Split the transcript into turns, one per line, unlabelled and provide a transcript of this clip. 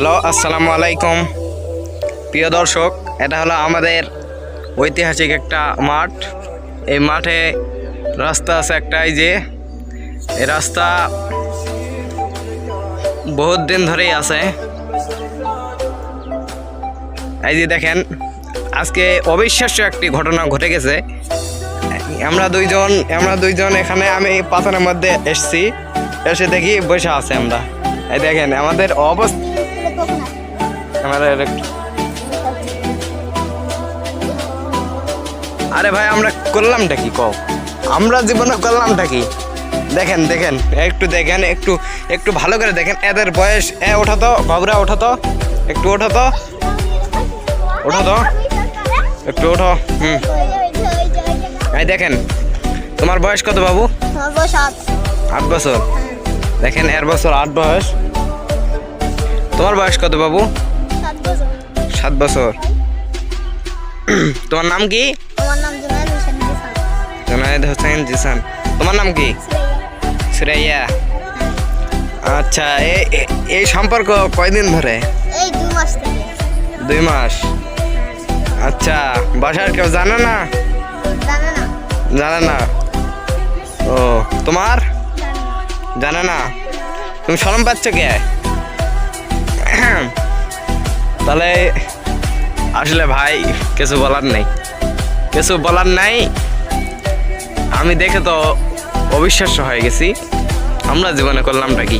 Hello, আসসালামু আলাইকুম প্রিয় দর্শক। এটা হলো আমাদের ঐতিহাসিক একটা মাঠ। এই মাঠে রাস্তা আছে একটা, এই রাস্তা বহুত দিন ধরেই আছে। এই যে দেখেন, আজকে অবিশ্বাস্য একটি ঘটনা ঘটে গেছে। আমরা দুইজন এখানে, আমি পাথরের মধ্যে এসছি, এসে দেখি বসে আছে আমরা। এই দেখেন আমাদের অবস্থা। আরে ভাই, আমরা করলামটা কি কও? আমরা জীবনে করলামটা কি? দেখেন দেখেন, একটু দেখেন, একটু ভালো করে দেখেন। এদের বয়স, ওঠা তো বাবুরা, ওঠা তো, একটু ওঠা তো, ওঠা তো, একটু ওঠো। এই দেখেন, তোমার বয়স কত বাবু? 8 বছর। দেখেন, এর বছর 8 বয়স। তোমার বয়স কত বাবু? 7 বছর। তোমার নাম কি? জুনায়েদ হোসেন জিসান। তোমার নাম কি? সুরাইয়া। আচ্ছা, এই সম্পর্ক কয়দিন ধরে? 2 মাস। আচ্ছা, বাসার কেউ জানে না? জানে না। ও, তোমার জানে না? তুমি শরম পাচ্ছ কে? তাহলে আসলে ভাই কিছু বলার নাই। আমি দেখে তো অবিশ্বাস্য হয়ে গেছি। আমরা জীবনে করলামটা কি?